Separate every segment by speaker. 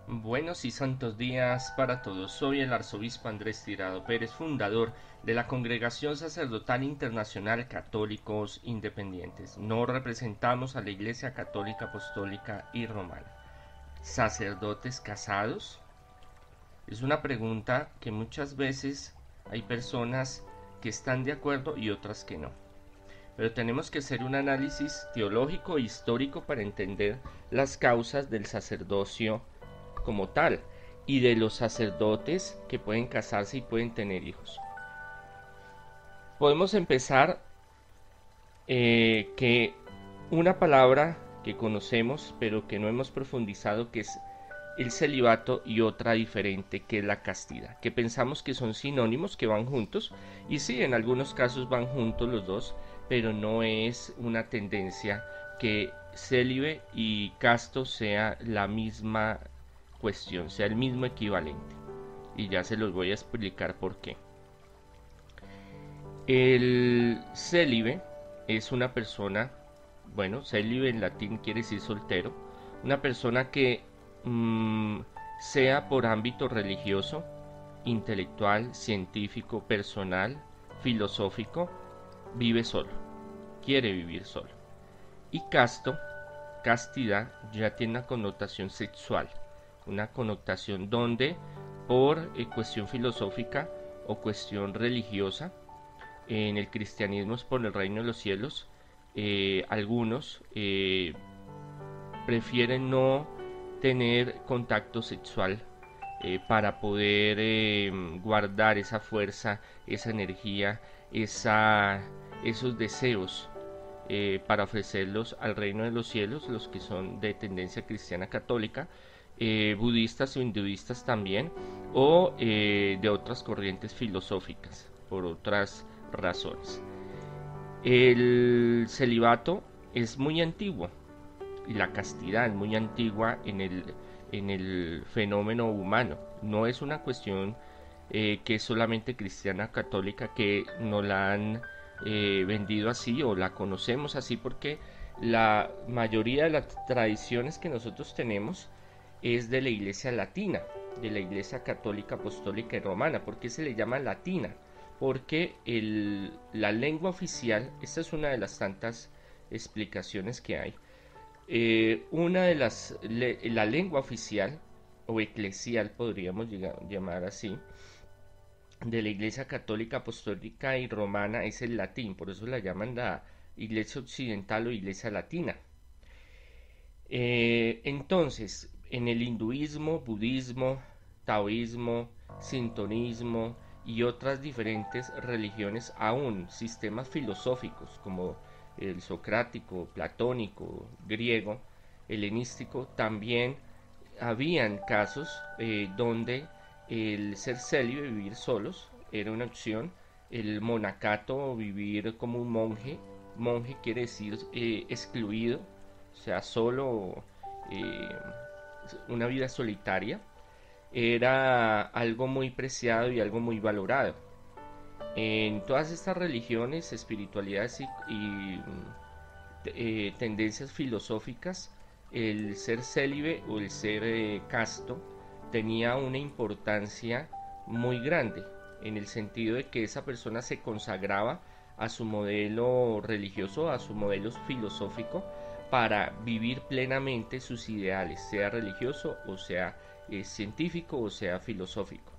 Speaker 1: Buenos y santos días para todos. Soy el arzobispo Andrés Tirado Pérez, fundador de la Congregación Sacerdotal Internacional Católicos Independientes. No representamos a la Iglesia Católica Apostólica y Romana. ¿Sacerdotes casados? Es una pregunta que muchas veces hay personas que están de acuerdo y otras que no. Pero tenemos que hacer un análisis teológico e histórico para entender las causas del sacerdocio como tal y de los sacerdotes que pueden casarse y pueden tener hijos. Podemos empezar que una palabra que conocemos pero que no hemos profundizado, que es el celibato, y otra diferente, que es la castidad, que pensamos que son sinónimos, que van juntos, y sí, en algunos casos van juntos los dos, pero no es una tendencia que célibe y casto sea la misma cuestión, sea el mismo equivalente. Y ya se los voy a explicar por qué. El célibe es una persona, bueno, célibe en latín quiere decir soltero, una persona que sea por ámbito religioso, intelectual, científico, personal, filosófico, vive solo, quiere vivir solo. Y casto, castidad, ya tiene una connotación sexual, una connotación donde por cuestión filosófica o cuestión religiosa, en el cristianismo es por el reino de los cielos, algunos prefieren no tener contacto sexual para poder guardar esa fuerza, esa energía, esos deseos para ofrecerlos al reino de los cielos, los que son de tendencia cristiana católica, budistas o hinduistas también, o de otras corrientes filosóficas, por otras razones. El celibato es muy antiguo y la castidad es muy antigua en el fenómeno humano. No es una cuestión que es solamente cristiana católica, que nos la han vendido así o la conocemos así, porque la mayoría de las tradiciones que nosotros tenemos es de la iglesia latina, de la iglesia católica apostólica y romana. ¿Por qué se le llama latina? Porque la lengua oficial, esta es una de las tantas explicaciones que hay, la lengua oficial o eclesial, podríamos llamar así, de la iglesia católica apostólica y romana es el latín, por eso la llaman la iglesia occidental o iglesia latina. Entonces, en el hinduismo, budismo, taoísmo, sintonismo y otras diferentes religiones, aún sistemas filosóficos como el socrático, platónico, griego, helenístico, también habían casos donde el ser célibe, vivir solos, era una opción. El monacato, vivir como un monje, monje quiere decir excluido, o sea, solo, eh, una vida solitaria, era algo muy preciado y algo muy valorado. En todas estas religiones, espiritualidades y tendencias filosóficas, el ser célibe o el ser casto tenía una importancia muy grande, en el sentido de que esa persona se consagraba a su modelo religioso, a su modelo filosófico, para vivir plenamente sus ideales, sea religioso o sea científico o sea filosófico,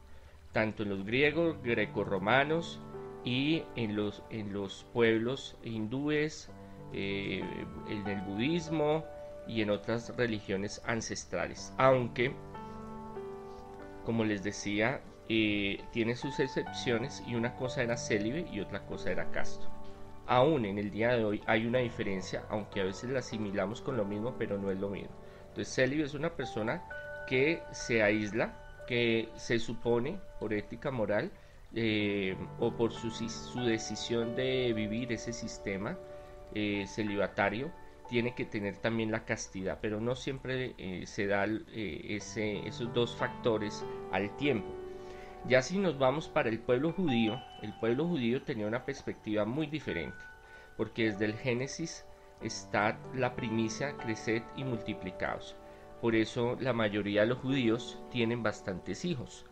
Speaker 1: tanto en los griegos, grecorromanos y en los pueblos hindúes, en el budismo y en otras religiones ancestrales. Aunque, como les decía, tiene sus excepciones, y una cosa era célibe y otra cosa era casto. Aún en el día de hoy hay una diferencia, aunque a veces la asimilamos con lo mismo, pero no es lo mismo. Entonces, célibe es una persona que se aísla, que se supone por ética moral o por su decisión de vivir ese sistema celibatario, tiene que tener también la castidad, pero no siempre se da esos dos factores al tiempo. Ya si nos vamos para el pueblo judío tenía una perspectiva muy diferente, porque desde el Génesis está la primicia: creced y multiplicaos. por eso la mayoría de los judíos tienen bastantes hijos,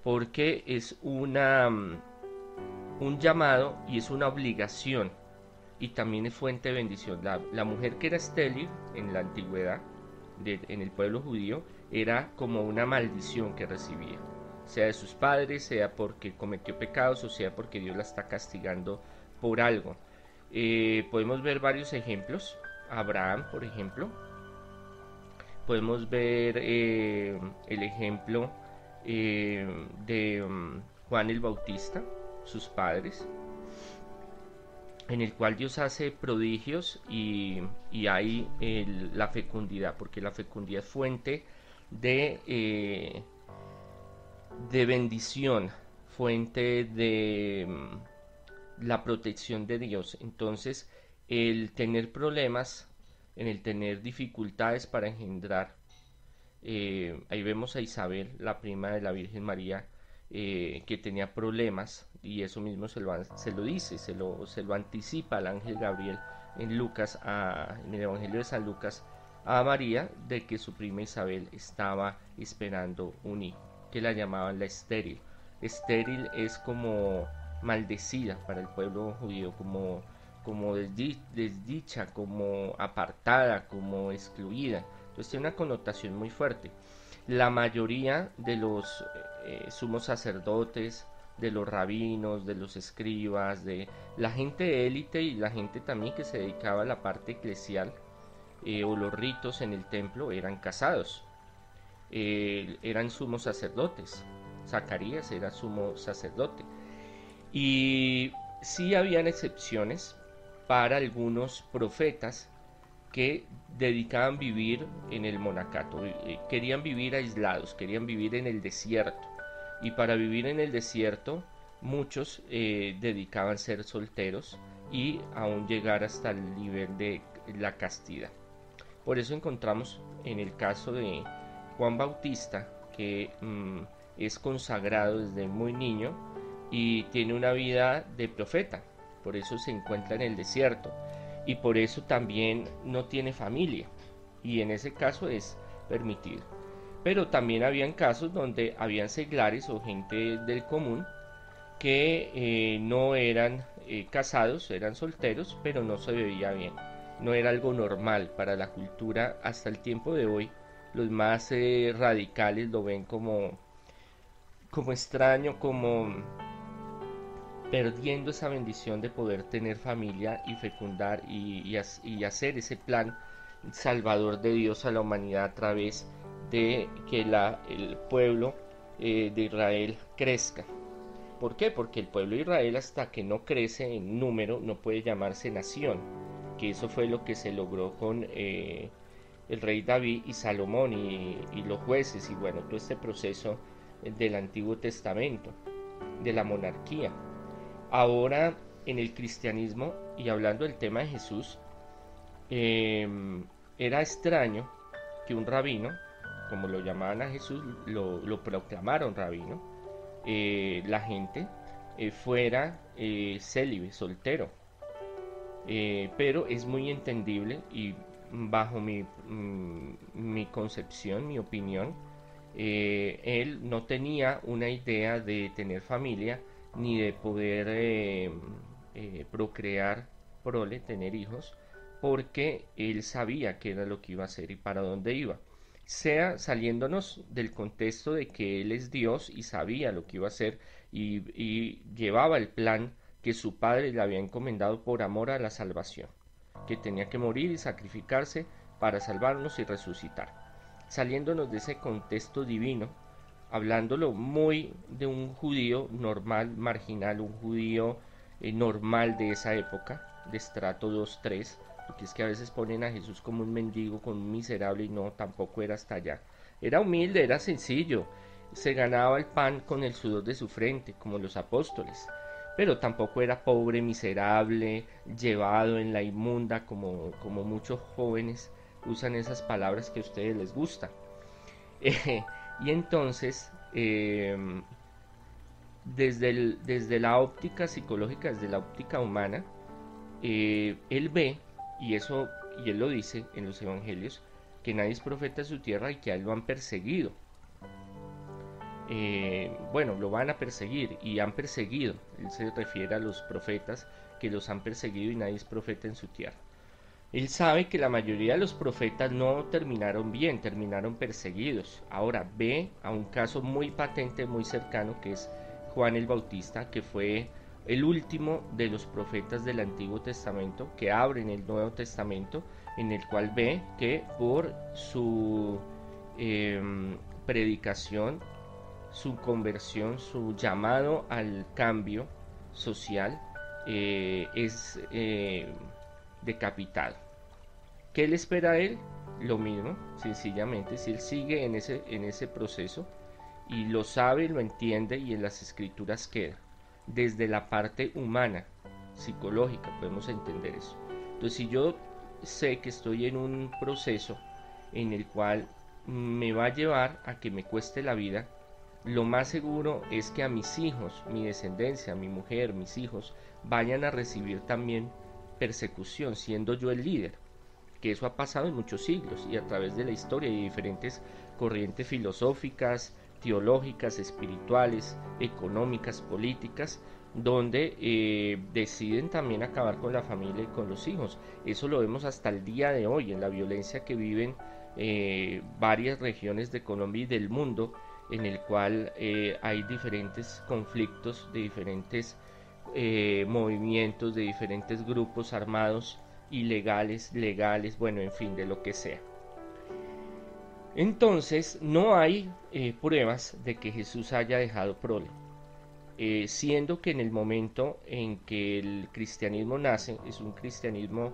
Speaker 1: porque es un llamado y es una obligación, y también es fuente de bendición. La mujer que era estéril en la antigüedad, en el pueblo judío, era como una maldición que recibía, sea de sus padres, sea porque cometió pecados, o sea porque Dios la está castigando por algo. Podemos ver varios ejemplos. Abraham, por ejemplo. Podemos ver el ejemplo de Juan el Bautista, sus padres, en el cual Dios hace prodigios y hay la fecundidad, porque la fecundidad es fuente de bendición, fuente de la protección de Dios. Entonces, el tener problemas, en el tener dificultades para engendrar, ahí vemos a Isabel, la prima de la Virgen María, que tenía problemas, y eso mismo se lo dice, se lo anticipa al ángel Gabriel en Lucas, en el Evangelio de San Lucas, a María, de que su prima Isabel estaba esperando un hijo, que la llamaban la estéril. Estéril es como maldecida para el pueblo judío, como desdicha, como apartada, como excluida. Entonces tiene una connotación muy fuerte. La mayoría de los sumos sacerdotes, de los rabinos, de los escribas, de la gente de élite y la gente también que se dedicaba a la parte eclesial, o los ritos en el templo, eran casados, eran sumos sacerdotes. Zacarías era sumo sacerdote. Y sí habían excepciones para algunos profetas que dedicaban vivir en el monacato, querían vivir aislados, querían vivir en el desierto, y para vivir en el desierto muchos dedicaban ser solteros y aún llegar hasta el nivel de la castidad. Por eso encontramos en el caso de Juan Bautista, que es consagrado desde muy niño y tiene una vida de profeta, por eso se encuentra en el desierto, y por eso también no tiene familia, y en ese caso es permitido. Pero también habían casos donde habían seglares o gente del común que no eran casados, eran solteros, pero no se veía bien, no era algo normal para la cultura. Hasta el tiempo de hoy los más radicales lo ven como extraño, como perdiendo esa bendición de poder tener familia y fecundar y hacer ese plan salvador de Dios a la humanidad a través de que el pueblo de Israel crezca. ¿Por qué? Porque el pueblo de Israel, hasta que no crece en número, no puede llamarse nación, que eso fue lo que se logró con el rey David y Salomón y los jueces, y bueno, todo este proceso del Antiguo Testamento, de la monarquía. Ahora, en el cristianismo, y hablando del tema de Jesús, era extraño que un rabino, como lo llamaban a Jesús, lo proclamaron rabino, la gente fuera célibe, soltero. Pero es muy entendible, y bajo mi concepción, mi opinión, él no tenía una idea de tener familia ni de poder procrear prole, tener hijos, porque él sabía qué era lo que iba a hacer y para dónde iba. Sea saliéndonos del contexto de que él es Dios y sabía lo que iba a hacer, y llevaba el plan que su padre le había encomendado por amor a la salvación, que tenía que morir y sacrificarse para salvarnos y resucitar. Saliéndonos de ese contexto divino, hablándolo muy de un judío normal, marginal, un judío normal de esa época, de estrato 2-3, porque es que a veces ponen a Jesús como un mendigo, como un miserable, y no, tampoco era hasta allá. Era humilde, era sencillo, se ganaba el pan con el sudor de su frente, como los apóstoles, pero tampoco era pobre, miserable, llevado en la inmunda, como muchos jóvenes usan esas palabras que a ustedes les gustan. Y entonces, desde la óptica psicológica, desde la óptica humana, él ve, y él lo dice en los evangelios, que nadie es profeta en su tierra y que a él lo han perseguido. Bueno, lo van a perseguir y han perseguido. Él se refiere a los profetas que los han perseguido y nadie es profeta en su tierra. Él sabe que la mayoría de los profetas no terminaron bien, terminaron perseguidos. Ahora ve a un caso muy patente, muy cercano, que es Juan el Bautista, que fue el último de los profetas del Antiguo Testamento, que abren el Nuevo Testamento, en el cual ve que por su predicación, su conversión, su llamado al cambio social, es decapitado. ¿Qué le espera a él? Lo mismo, sencillamente, si él sigue en ese proceso y lo sabe, lo entiende y en las escrituras queda. Desde la parte humana, psicológica, podemos entender eso. Entonces, si yo sé que estoy en un proceso en el cual me va a llevar a que me cueste la vida, lo más seguro es que a mis hijos, mi descendencia, mi mujer, mis hijos, vayan a recibir también persecución, siendo yo el líder. Que eso ha pasado en muchos siglos y a través de la historia y diferentes corrientes filosóficas, teológicas, espirituales, económicas, políticas, donde deciden también acabar con la familia y con los hijos. Eso lo vemos hasta el día de hoy en la violencia que viven varias regiones de Colombia y del mundo, en el cual hay diferentes conflictos de diferentes movimientos, de diferentes grupos armados, ilegales, legales, bueno, en fin, de lo que sea. Entonces, no hay pruebas de que Jesús haya dejado prole, siendo que en el momento en que el cristianismo nace, es un cristianismo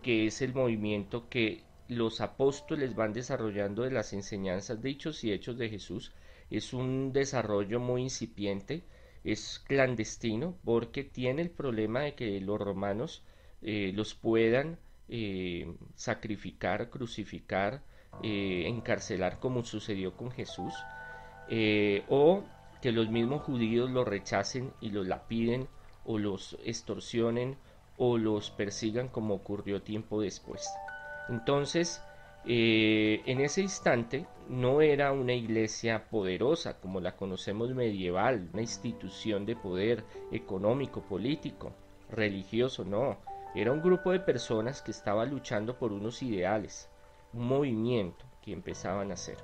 Speaker 1: que es el movimiento que los apóstoles van desarrollando de las enseñanzas, dichos y hechos de Jesús. Es un desarrollo muy incipiente, es clandestino, porque tiene el problema de que los romanos los puedan sacrificar, crucificar, encarcelar como sucedió con Jesús, o que los mismos judíos los rechacen y los lapiden o los extorsionen o los persigan como ocurrió tiempo después. Entonces, en ese instante no era una iglesia poderosa como la conocemos medieval, una institución de poder económico, político, religioso, no. Era un grupo de personas que estaba luchando por unos ideales, un movimiento que empezaban a hacer.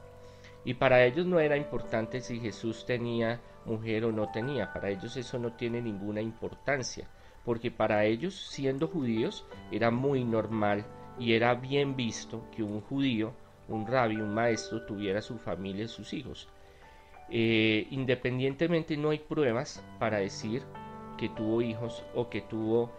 Speaker 1: Y para ellos no era importante si Jesús tenía mujer o no tenía, para ellos eso no tiene ninguna importancia, porque para ellos, siendo judíos, era muy normal y era bien visto que un judío, un rabí, un maestro, tuviera su familia y sus hijos. Independientemente no hay pruebas para decir que tuvo hijos o que tuvo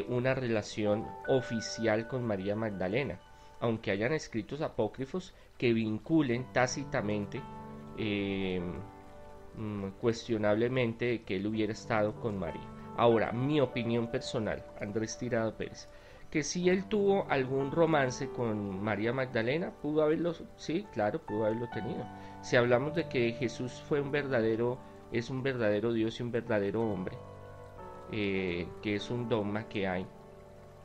Speaker 1: una relación oficial con María Magdalena, aunque hayan escritos apócrifos que vinculen tácitamente, cuestionablemente, que él hubiera estado con María. Ahora, mi opinión personal, Andrés Tirado Pérez, que si él tuvo algún romance con María Magdalena, pudo haberlo, sí, claro, pudo haberlo tenido. Si hablamos de que Jesús fue es un verdadero Dios y un verdadero hombre, que es un dogma que hay,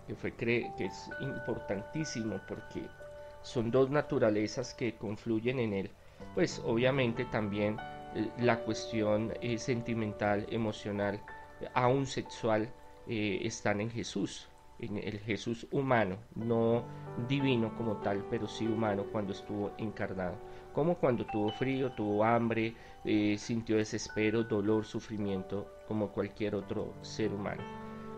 Speaker 1: que es importantísimo porque son dos naturalezas que confluyen en él, pues obviamente también la cuestión sentimental, emocional, aún sexual, están en Jesús, en el Jesús humano, no divino como tal, pero sí humano cuando estuvo encarnado, como cuando tuvo frío, tuvo hambre, sintió desespero, dolor, sufrimiento, como cualquier otro ser humano.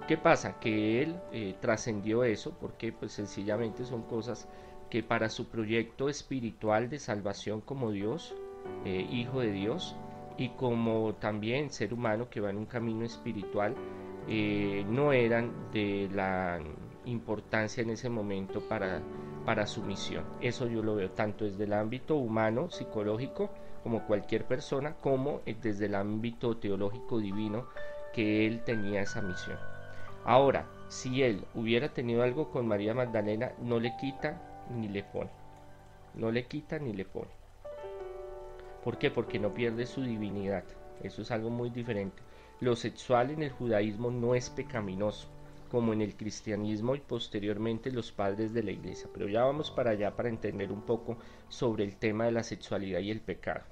Speaker 1: ¿Qué pasa? Que él trascendió eso porque pues sencillamente son cosas que para su proyecto espiritual de salvación como Dios, hijo de Dios, y como también ser humano que va en un camino espiritual, no eran de la importancia en ese momento para su misión. Eso yo lo veo tanto desde el ámbito humano, psicológico, como cualquier persona, como desde el ámbito teológico divino, que él tenía esa misión. Ahora, si él hubiera tenido algo con María Magdalena, no le quita ni le pone. No le quita ni le pone. ¿Por qué? Porque no pierde su divinidad. Eso es algo muy diferente. Lo sexual en el judaísmo no es pecaminoso, como en el cristianismo y posteriormente los padres de la iglesia. Pero ya vamos para allá para entender un poco sobre el tema de la sexualidad y el pecado.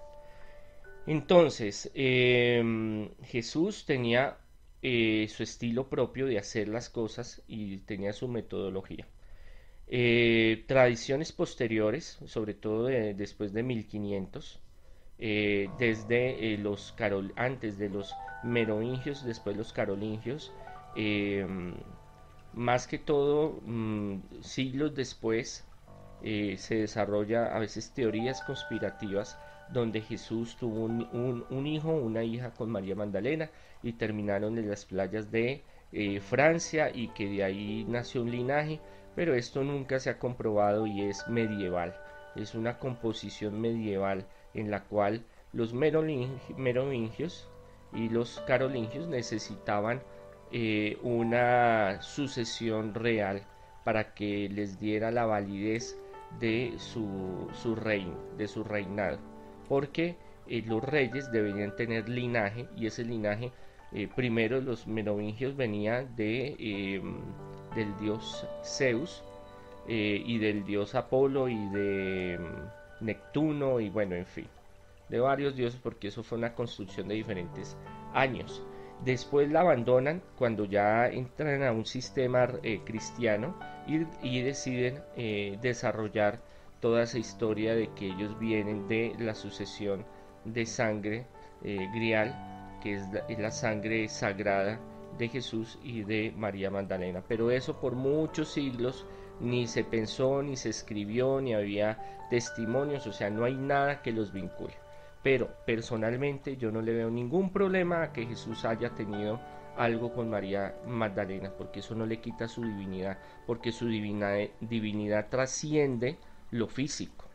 Speaker 1: Entonces, Jesús tenía su estilo propio de hacer las cosas y tenía su metodología. Tradiciones posteriores, sobre todo después de 1500, desde antes de los merovingios, después los carolingios, eh, más que todo siglos después se desarrolla a veces teorías conspirativas donde Jesús tuvo un hijo, una hija con María Magdalena y terminaron en las playas de Francia y que de ahí nació un linaje, pero esto nunca se ha comprobado y es medieval, es una composición medieval en la cual los merovingios y los carolingios necesitaban una sucesión real para que les diera la validez de su reino, de su reinado, porque los reyes deberían tener linaje y ese linaje primero los merovingios venía del dios Zeus y del dios Apolo y de Neptuno y bueno, en fin, de varios dioses porque eso fue una construcción de diferentes años. Después la abandonan cuando ya entran a un sistema cristiano y deciden desarrollar toda esa historia de que ellos vienen de la sucesión de sangre grial, que es la sangre sagrada de Jesús y de María Magdalena. Pero eso por muchos siglos ni se pensó, ni se escribió, ni había testimonios, o sea, no hay nada que los vincule. Pero personalmente yo no le veo ningún problema a que Jesús haya tenido algo con María Magdalena, porque eso no le quita su divinidad, porque su divinidad trasciende lo físico.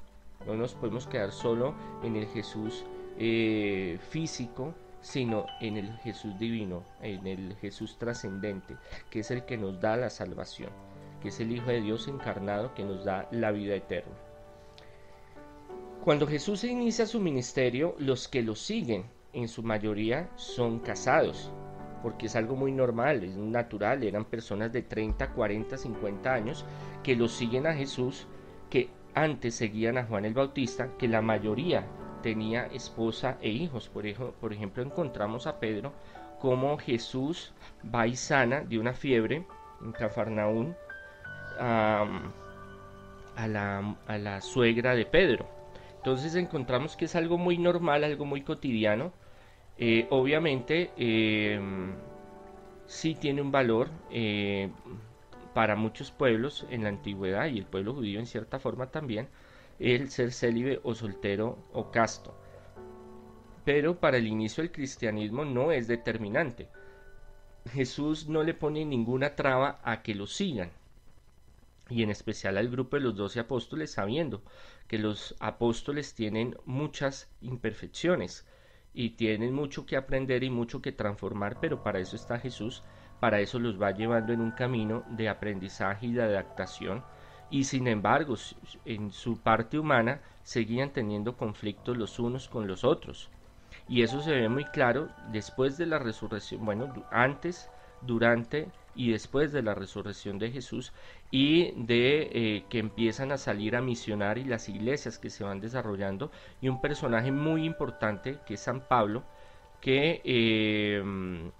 Speaker 1: No nos podemos quedar solo en el Jesús físico, sino en el Jesús divino, en el Jesús trascendente, que es el que nos da la salvación, que es el Hijo de Dios encarnado que nos da la vida eterna. Cuando Jesús inicia su ministerio, los que lo siguen, en su mayoría, son casados, porque es algo muy normal, es natural, eran personas de 30, 40, 50 años que lo siguen a Jesús, que antes seguían a Juan el Bautista, que la mayoría tenía esposa e hijos. Por ejemplo, encontramos a Pedro como Jesús va y sana de una fiebre en Cafarnaún a la suegra de Pedro. Entonces encontramos que es algo muy normal, algo muy cotidiano. Obviamente sí tiene un valor para muchos pueblos en la antigüedad y el pueblo judío en cierta forma también, el ser célibe o soltero o casto. Pero para el inicio del cristianismo no es determinante. Jesús no le pone ninguna traba a que lo sigan, y en especial al grupo de los 12 apóstoles, sabiendo que los apóstoles tienen muchas imperfecciones y tienen mucho que aprender y mucho que transformar, pero para eso está Jesús, para eso los va llevando en un camino de aprendizaje y de adaptación, y sin embargo en su parte humana seguían teniendo conflictos los unos con los otros, y eso se ve muy claro después de la resurrección, bueno, antes, durante y después de la resurrección de Jesús, y de que empiezan a salir a misionar y las iglesias que se van desarrollando, y un personaje muy importante que es San Pablo, que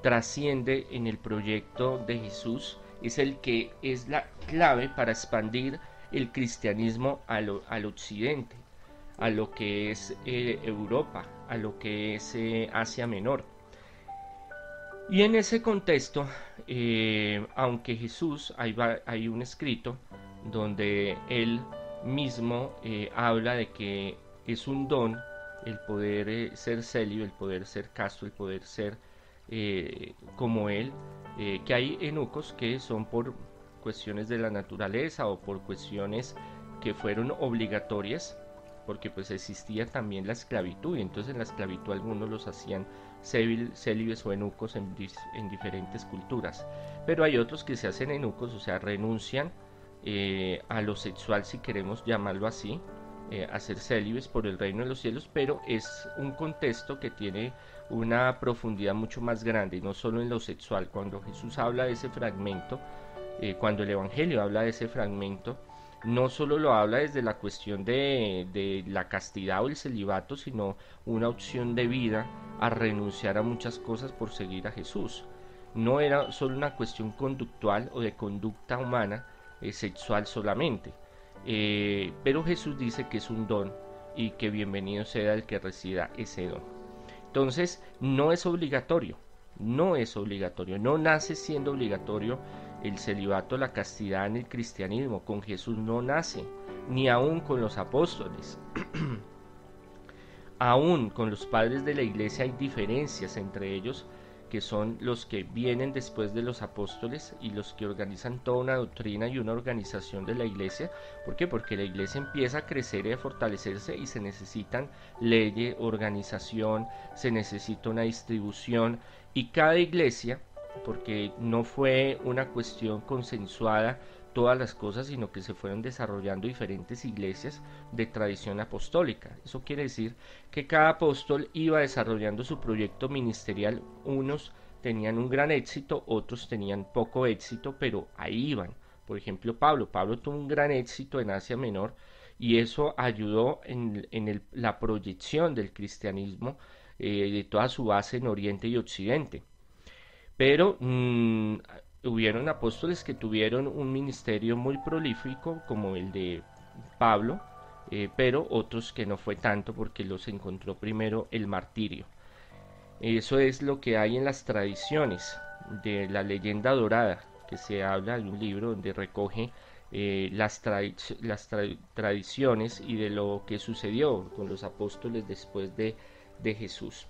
Speaker 1: trasciende en el proyecto de Jesús, es el que es la clave para expandir el cristianismo al occidente, a lo que es Europa, a lo que es Asia Menor. Y en ese contexto, aunque Jesús, hay un escrito donde él mismo habla de que es un don el poder ser célibe, el poder ser casto, el poder ser como él, que hay eunucos que son por cuestiones de la naturaleza o por cuestiones que fueron obligatorias, porque pues existía también la esclavitud, y entonces en la esclavitud algunos los hacían célibes o eunucos en diferentes culturas, pero hay otros que se hacen eunucos, o sea, renuncian a lo sexual, si queremos llamarlo así, a ser célibes por el reino de los cielos, pero es un contexto que tiene una profundidad mucho más grande, no solo en lo sexual. Cuando Jesús habla de ese fragmento, cuando el Evangelio habla de ese fragmento, no solo lo habla desde la cuestión de la castidad o el celibato, sino una opción de vida a renunciar a muchas cosas por seguir a Jesús. No era solo una cuestión conductual o de conducta humana, sexual solamente. Pero Jesús dice que es un don y que bienvenido sea el que reciba ese don. Entonces, no es obligatorio, no nace siendo obligatorio el celibato, la castidad en el cristianismo. Con Jesús no nace, ni aún con los apóstoles. Aún con los padres de la iglesia hay diferencias entre ellos, que son los que vienen después de los apóstoles y los que organizan toda una doctrina y una organización de la iglesia. ¿Por qué? Porque la iglesia empieza a crecer y a fortalecerse y se necesitan leyes, organización, se necesita una distribución, y cada iglesia, porque no fue una cuestión consensuada todas las cosas, sino que se fueron desarrollando diferentes iglesias de tradición apostólica. Eso quiere decir que cada apóstol iba desarrollando su proyecto ministerial. Unos tenían un gran éxito, otros tenían poco éxito, pero ahí iban. Por ejemplo, Pablo tuvo un gran éxito en Asia Menor, y eso ayudó en la proyección del cristianismo, de toda su base en Oriente y Occidente. Pero hubieron apóstoles que tuvieron un ministerio muy prolífico, como el de Pablo, pero otros que no fue tanto, porque los encontró primero el martirio. Eso es lo que hay en las tradiciones de la leyenda dorada, que se habla de un libro donde recoge tradiciones y de lo que sucedió con los apóstoles después de Jesús,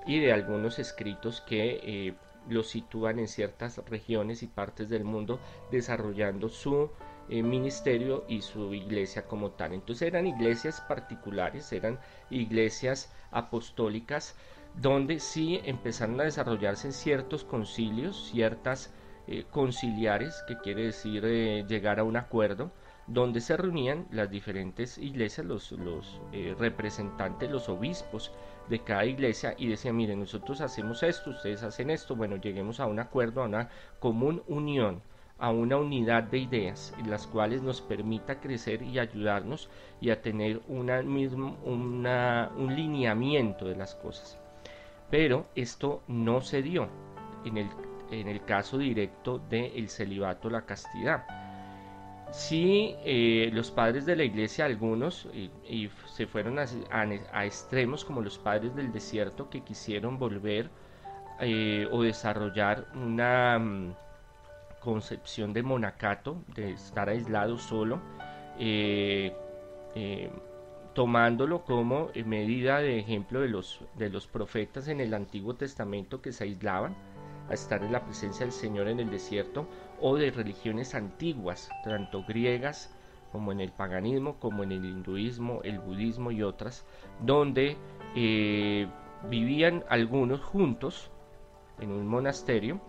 Speaker 1: y de algunos escritos que lo sitúan en ciertas regiones y partes del mundo, desarrollando su ministerio y su iglesia como tal. Entonces eran iglesias particulares, eran iglesias apostólicas, donde sí empezaron a desarrollarse en ciertos concilios, ciertas conciliares, que quiere decir llegar a un acuerdo, donde se reunían las diferentes iglesias, los representantes, los obispos de cada iglesia, y decían: miren, nosotros hacemos esto, ustedes hacen esto, bueno, lleguemos a un acuerdo, a una común unión, a una unidad de ideas, en las cuales nos permita crecer y ayudarnos, y a tener un lineamiento de las cosas. Pero esto no se dio en el caso directo del celibato, la castidad. Sí, los padres de la iglesia, algunos, y se fueron a extremos, como los padres del desierto, que quisieron volver o desarrollar una concepción de monacato, de estar aislado solo, eh, eh, tomándolo como medida de ejemplo de los profetas en el Antiguo Testamento, que se aislaban a estar en la presencia del Señor en el desierto, o de religiones antiguas, tanto griegas como en el paganismo, como en el hinduismo, el budismo y otras, donde vivían algunos juntos en un monasterio,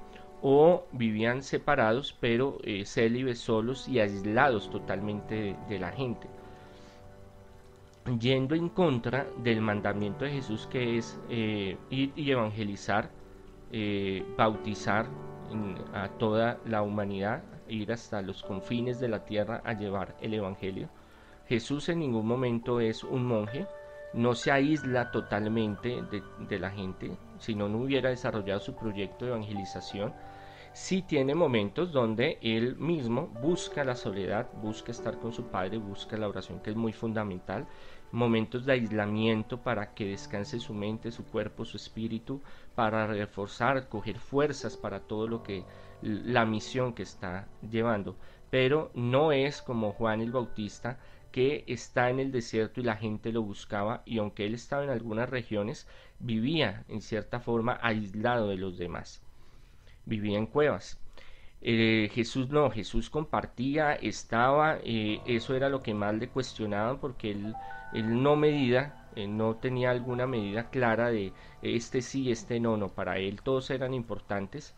Speaker 1: o vivían separados, pero célibes, solos y aislados totalmente de la gente, yendo en contra del mandamiento de Jesús, que es ir y evangelizar, bautizar a toda la humanidad, ir hasta los confines de la tierra a llevar el evangelio. Jesús en ningún momento es un monje, no se aísla totalmente de la gente, si no hubiera desarrollado su proyecto de evangelización. Sí tiene momentos donde él mismo busca la soledad, busca estar con su Padre, busca la oración, que es muy fundamental, momentos de aislamiento para que descanse su mente, su cuerpo, su espíritu, para reforzar, coger fuerzas para todo lo que la misión que está llevando. Pero no es como Juan el Bautista, que está en el desierto y la gente lo buscaba, y aunque él estaba en algunas regiones, vivía en cierta forma aislado de los demás, vivía en cuevas. Jesús no, Jesús compartía, estaba, eso era lo que más le cuestionaban, porque él no tenía alguna medida clara de este sí, este no, para él todos eran importantes,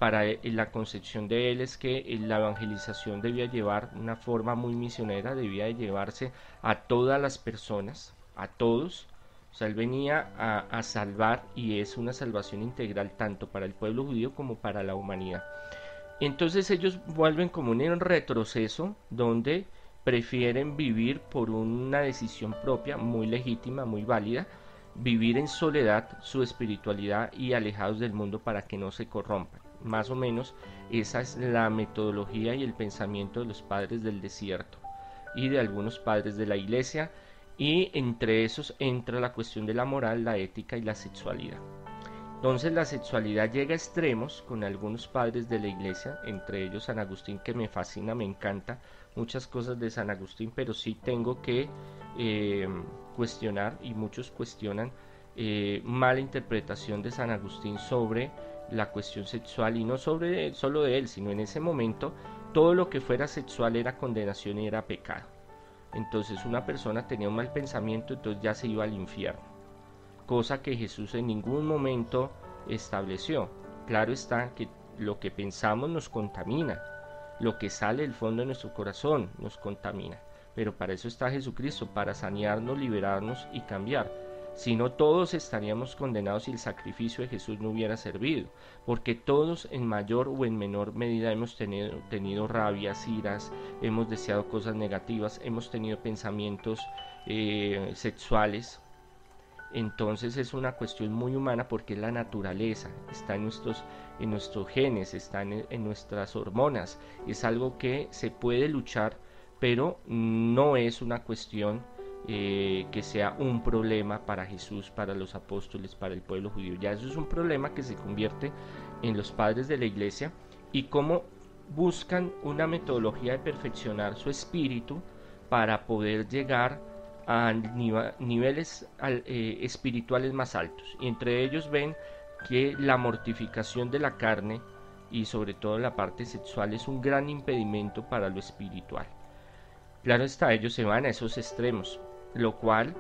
Speaker 1: para la concepción de él es que la evangelización debía llevar una forma muy misionera, debía de llevarse a todas las personas, a todos. O sea, él venía a salvar, y es una salvación integral tanto para el pueblo judío como para la humanidad. Entonces ellos vuelven como un retroceso donde prefieren vivir por una decisión propia, muy legítima, muy válida, vivir en soledad su espiritualidad y alejados del mundo para que no se corrompan. Más o menos esa es la metodología y el pensamiento de los padres del desierto y de algunos padres de la iglesia, y entre esos entra la cuestión de la moral, la ética y la sexualidad. Entonces la sexualidad llega a extremos con algunos padres de la iglesia, entre ellos San Agustín, que me fascina, me encanta muchas cosas de San Agustín, pero sí tengo que eh, cuestionar, y muchos cuestionan, mala interpretación de San Agustín sobre la cuestión sexual, y no sobre solo de él, sino en ese momento todo lo que fuera sexual era condenación y era pecado. Entonces una persona tenía un mal pensamiento, entonces ya se iba al infierno, cosa que Jesús en ningún momento estableció. Claro está que lo que pensamos nos contamina, lo que sale del fondo de nuestro corazón nos contamina, pero para eso está Jesucristo, para sanearnos, liberarnos y cambiar. Si no, todos estaríamos condenados si el sacrificio de Jesús no hubiera servido, porque todos en mayor o en menor medida hemos tenido rabias, iras, hemos deseado cosas negativas, hemos tenido pensamientos sexuales. Entonces es una cuestión muy humana, porque es la naturaleza, está en nuestros genes, está en nuestras hormonas, es algo que se puede luchar, pero no es una cuestión que sea un problema para Jesús, para los apóstoles, para el pueblo judío. Ya eso es un problema que se convierte en los padres de la iglesia, y cómo buscan una metodología de perfeccionar su espíritu para poder llegar a niveles espirituales más altos, y entre ellos ven que la mortificación de la carne y sobre todo la parte sexual es un gran impedimento para lo espiritual. Claro está, ellos se van a esos extremos, lo cual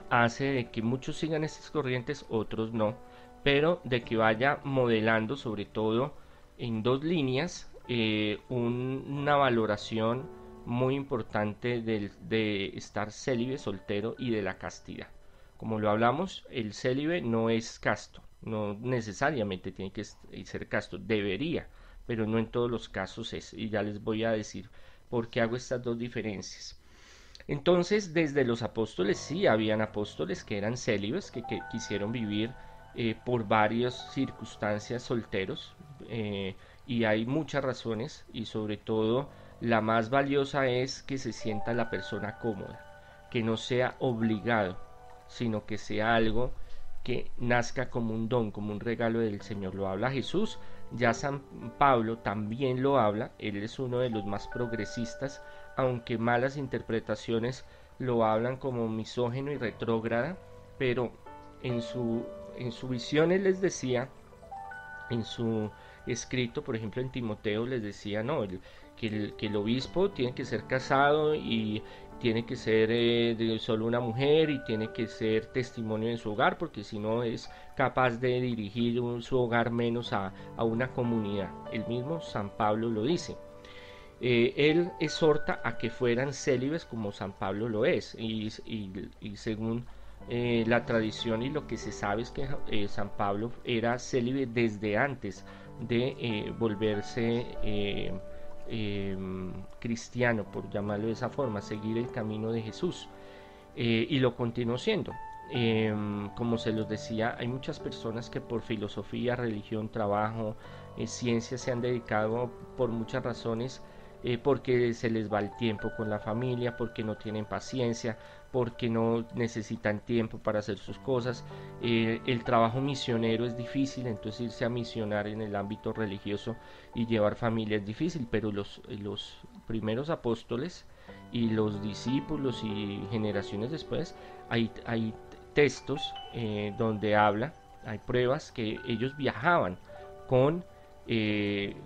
Speaker 1: hace de que muchos sigan estas corrientes, otros no, pero de que vaya modelando sobre todo en dos líneas una valoración muy importante de estar célibe, soltero, y de la castidad. Como lo hablamos, el célibe no es casto, no necesariamente tiene que ser casto, debería, pero no en todos los casos es, y ya les voy a decir por qué hago estas dos diferencias. Entonces, desde los apóstoles sí habían apóstoles que eran célibes, que quisieron vivir por varias circunstancias solteros, y hay muchas razones, y sobre todo la más valiosa es que se sienta la persona cómoda, que no sea obligado, sino que sea algo que nazca como un don, como un regalo del Señor. Lo habla Jesús, ya San Pablo también lo habla, él es uno de los más progresistas, aunque malas interpretaciones lo hablan como misógino y retrógrada, pero en su visión él les decía, en su escrito, por ejemplo en Timoteo les decía, no, que el obispo tiene que ser casado y tiene que ser de solo una mujer, y tiene que ser testimonio en su hogar, porque si no es capaz de dirigir su hogar menos a una comunidad. El mismo San Pablo lo dice. Él exhorta a que fueran célibes como San Pablo lo es, y según la tradición y lo que se sabe es que San Pablo era célibe desde antes de volverse cristiano, por llamarlo de esa forma, seguir el camino de Jesús, y lo continuó siendo. Como se los decía, hay muchas personas que por filosofía, religión, trabajo, ciencia se han dedicado por muchas razones, porque se les va el tiempo con la familia, porque no tienen paciencia, porque no necesitan tiempo para hacer sus cosas. El trabajo misionero es difícil, entonces irse a misionar en el ámbito religioso y llevar familia es difícil, pero los primeros apóstoles y los discípulos y generaciones después, hay textos donde habla, hay pruebas que ellos viajaban con, eh,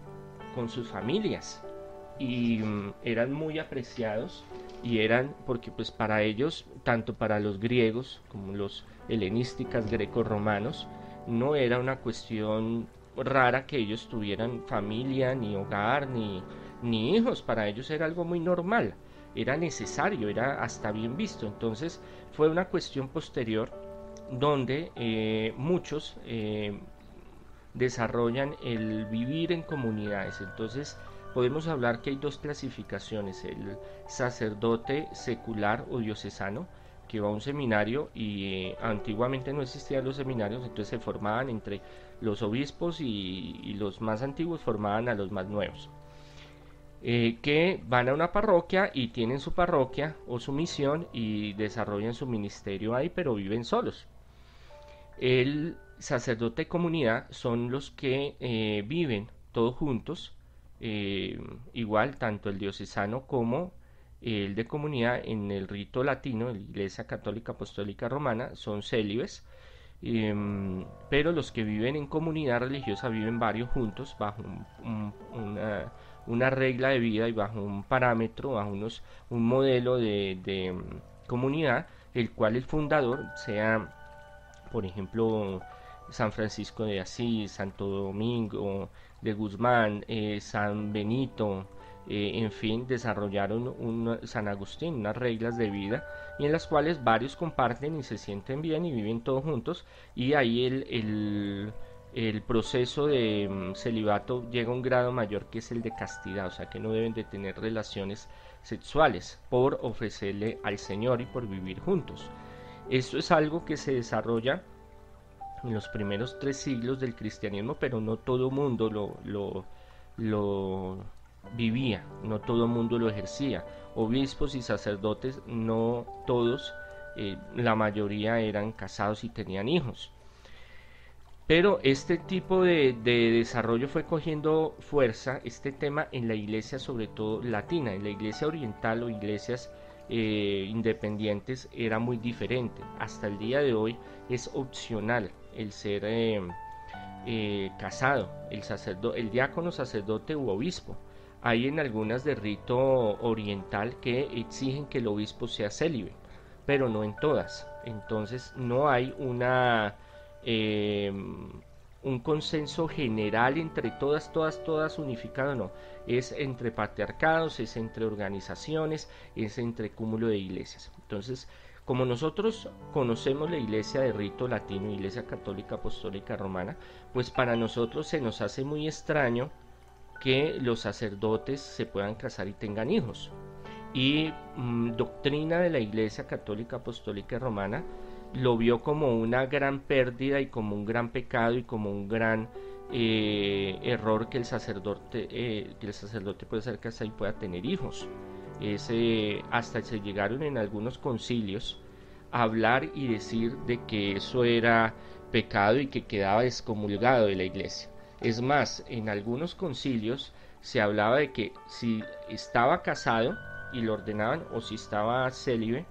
Speaker 1: con sus familias, y eran muy apreciados, y eran porque pues para ellos, tanto para los griegos como los helenísticas, greco-romanos, no era una cuestión rara que ellos tuvieran familia, ni hogar, ni hijos. Para ellos era algo muy normal, era necesario, era hasta bien visto. Entonces fue una cuestión posterior donde muchos desarrollan el vivir en comunidades. Entonces podemos hablar que hay dos clasificaciones: el sacerdote secular o diocesano, que va a un seminario, y antiguamente no existían los seminarios, entonces se formaban entre los obispos, y los más antiguos formaban a los más nuevos, que van a una parroquia y tienen su parroquia o su misión y desarrollan su ministerio ahí, pero viven solos. El sacerdote de comunidad son los que viven todos juntos, igual tanto el diocesano como el de comunidad en el rito latino, la Iglesia Católica Apostólica Romana, son célibes, pero los que viven en comunidad religiosa viven varios juntos bajo una regla de vida y bajo un parámetro, bajo un modelo de comunidad, el cual el fundador sea, por ejemplo, San Francisco de Asís, Santo Domingo de Guzmán, San Benito, en fin, desarrollaron San Agustín, unas reglas de vida, y en las cuales varios comparten y se sienten bien y viven todos juntos, y ahí el proceso de celibato llega a un grado mayor, que es el de castidad, o sea que no deben de tener relaciones sexuales por ofrecerle al Señor y por vivir juntos. Esto es algo que se desarrolla en los primeros 3 siglos del cristianismo, pero no todo mundo lo vivía, no todo mundo lo ejercía. Obispos y sacerdotes, no todos, la mayoría eran casados y tenían hijos. Pero este tipo de desarrollo fue cogiendo fuerza, este tema, en la iglesia, sobre todo latina. En la iglesia oriental o iglesias independientes era muy diferente. Hasta el día de hoy es opcional el ser casado, el diácono, sacerdote u obispo. Hay en algunas de rito oriental que exigen que el obispo sea célibe, pero no en todas. Entonces no hay un consenso general entre todas unificado, no. Es entre patriarcados, es entre organizaciones, es entre cúmulo de iglesias. Entonces, como nosotros conocemos la iglesia de rito latino, Iglesia Católica Apostólica Romana, pues para nosotros se nos hace muy extraño que los sacerdotes se puedan casar y tengan hijos. Y doctrina de la Iglesia Católica Apostólica Romana lo vio como una gran pérdida y como un gran pecado y como un gran error que el sacerdote puede ser casado y pueda tener hijos. Hasta se llegaron en algunos concilios a hablar y decir de que eso era pecado y que quedaba excomulgado de la iglesia. Es más, en algunos concilios se hablaba de que si estaba casado y lo ordenaban, o si estaba célibe